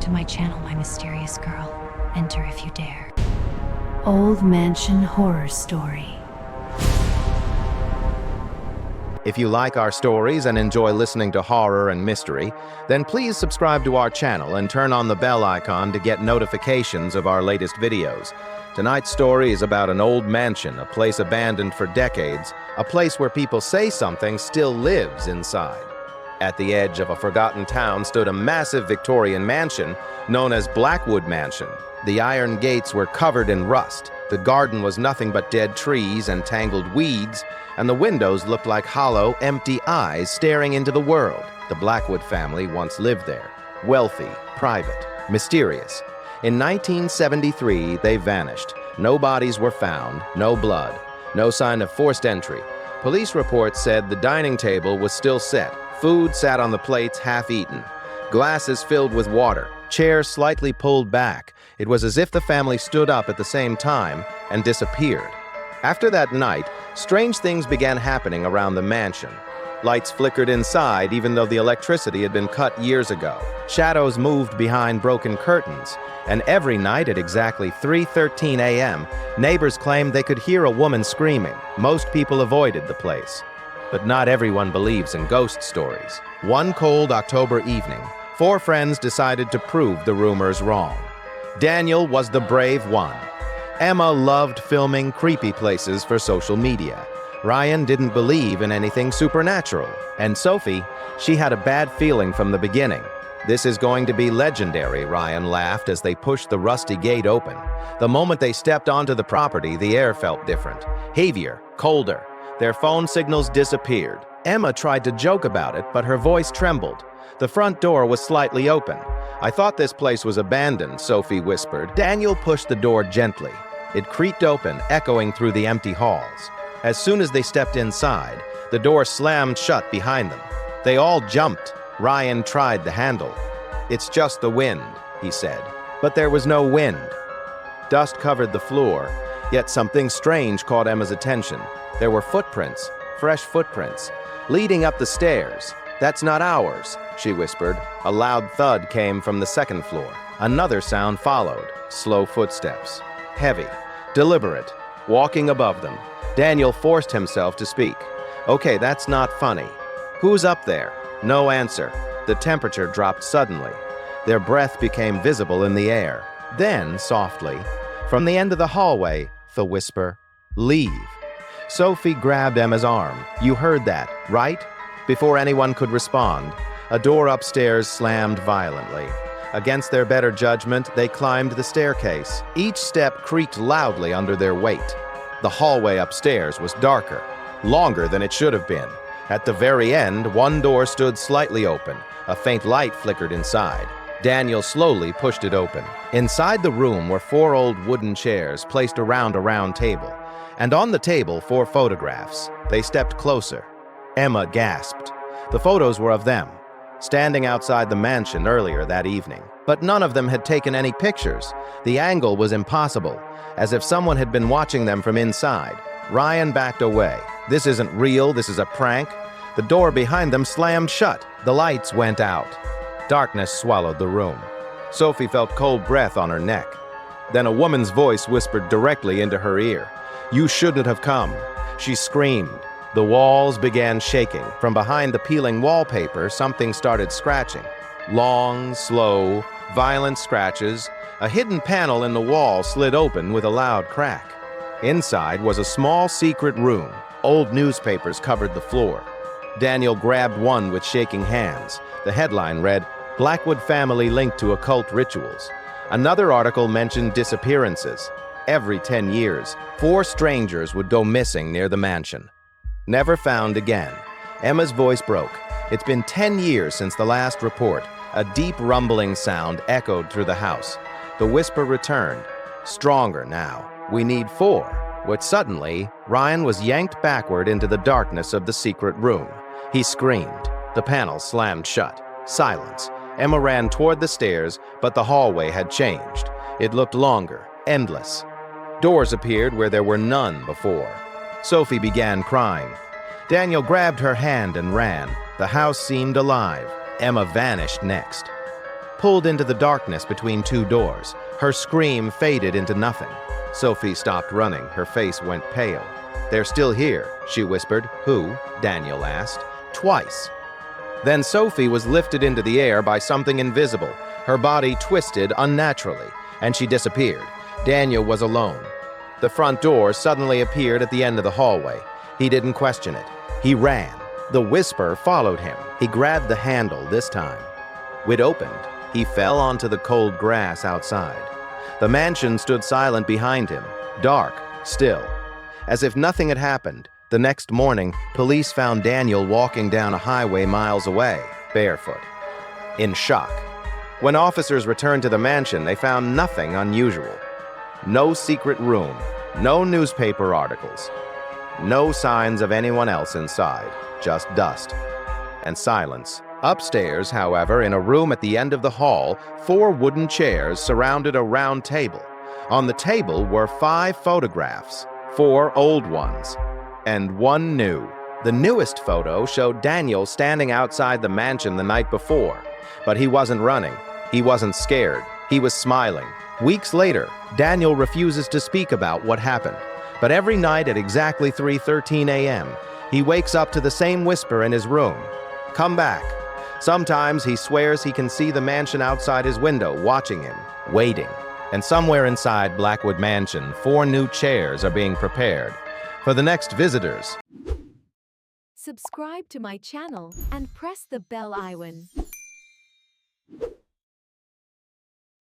to my channel, my mysterious girl. Enter if you dare. Old Mansion Horror Story. If you like our stories and enjoy listening to horror and mystery, then please subscribe to our channel and turn on the bell icon to get notifications of our latest videos. Tonight's story is about an old mansion, a place abandoned for decades, a place where people say something still lives inside. At the edge of a forgotten town stood a massive Victorian mansion known as Blackwood Mansion. The iron gates were covered in rust, the garden was nothing but dead trees and tangled weeds, and the windows looked like hollow, empty eyes staring into the world. The Blackwood family once lived there. Wealthy, private, mysterious. In 1973, they vanished. No bodies were found, no blood, no sign of forced entry. Police reports said the dining table was still set. Food sat on the plates half-eaten. Glasses filled with water, chairs slightly pulled back. It was as if the family stood up at the same time and disappeared. After that night, strange things began happening around the mansion. Lights flickered inside even though the electricity had been cut years ago. Shadows moved behind broken curtains, and every night at exactly 3:13 a.m., neighbors claimed they could hear a woman screaming. Most people avoided the place. But not everyone believes in ghost stories. One cold October evening, 4 friends decided to prove the rumors wrong. Daniel was the brave one. Emma loved filming creepy places for social media. Ryan didn't believe in anything supernatural. And Sophie, she had a bad feeling from the beginning. "This is going to be legendary," Ryan laughed as they pushed the rusty gate open. The moment they stepped onto the property, the air felt different. Heavier, colder. Their phone signals disappeared. Emma tried to joke about it, but her voice trembled. The front door was slightly open. "I thought this place was abandoned," Sophie whispered. Daniel pushed the door gently. It creaked open, echoing through the empty halls. As soon as they stepped inside, the door slammed shut behind them. They all jumped. Ryan tried the handle. "It's just the wind," he said. But there was no wind. Dust covered the floor, yet something strange caught Emma's attention. There were footprints, fresh footprints, leading up the stairs. "That's not ours," she whispered. A loud thud came from the second floor. Another sound followed, slow footsteps. Heavy, deliberate, walking above them. Daniel forced himself to speak. "Okay, that's not funny. Who's up there?" No answer. The temperature dropped suddenly. Their breath became visible in the air. Then, softly, from the end of the hallway, the whisper, "Leave." Sophie grabbed Emma's arm. "You heard that, right?" Before anyone could respond, a door upstairs slammed violently. Against their better judgment, they climbed the staircase. Each step creaked loudly under their weight. The hallway upstairs was darker, longer than it should have been. At the very end, one door stood slightly open. A faint light flickered inside. Daniel slowly pushed it open. Inside the room were 4 old wooden chairs placed around a round table, and on the table 4 photographs. They stepped closer. Emma gasped. The photos were of them, standing outside the mansion earlier that evening. But none of them had taken any pictures. The angle was impossible, as if someone had been watching them from inside. Ryan backed away. "This isn't real, this is a prank." The door behind them slammed shut. The lights went out. Darkness swallowed the room. Sophie felt cold breath on her neck. Then a woman's voice whispered directly into her ear. "You shouldn't have come." She screamed. The walls began shaking. From behind the peeling wallpaper, something started scratching. Long, slow, violent scratches. A hidden panel in the wall slid open with a loud crack. Inside was a small secret room. Old newspapers covered the floor. Daniel grabbed one with shaking hands. The headline read, "Blackwood family linked to occult rituals." Another article mentioned disappearances. Every 10 years, 4 strangers would go missing near the mansion. Never found again. Emma's voice broke. "It's been 10 years since the last report." A deep rumbling sound echoed through the house. The whisper returned, stronger now. "We need 4. But suddenly, Ryan was yanked backward into the darkness of the secret room. He screamed. The panel slammed shut. Silence. Emma ran toward the stairs, but the hallway had changed. It looked longer, endless. Doors appeared where there were none before. Sophie began crying. Daniel grabbed her hand and ran. The house seemed alive. Emma vanished next. pulled into the darkness between two doors. Her scream faded into nothing. Sophie stopped running. Her face went pale. "They're still here," she whispered. "Who?" Daniel asked. "Twice." Then Sophie was lifted into the air by something invisible. Her body twisted unnaturally, and she disappeared. Daniel was alone. The front door suddenly appeared at the end of the hallway. He didn't question it. He ran. The whisper followed him. He grabbed the handle this time. It opened. He fell onto the cold grass outside. The mansion stood silent behind him, dark, still. As if nothing had happened, the next morning, police found Daniel walking down a highway miles away, barefoot, in shock. When officers returned to the mansion, they found nothing unusual. No secret room, no newspaper articles, no signs of anyone else inside, just dust and silence. Upstairs, however, in a room at the end of the hall, 4 wooden chairs surrounded a round table. On the table were 5 photographs, 4 old ones, and 1 new. The newest photo showed Daniel standing outside the mansion the night before, but he wasn't running. He wasn't scared. He was smiling. Weeks later, Daniel refuses to speak about what happened, but every night at exactly 3:13 a.m., he wakes up to the same whisper in his room. "Come back." Sometimes he swears he can see the mansion outside his window, watching him, waiting. And somewhere inside Blackwood Mansion, 4 new chairs are being prepared for the next visitors. Subscribe to my channel and press the bell icon.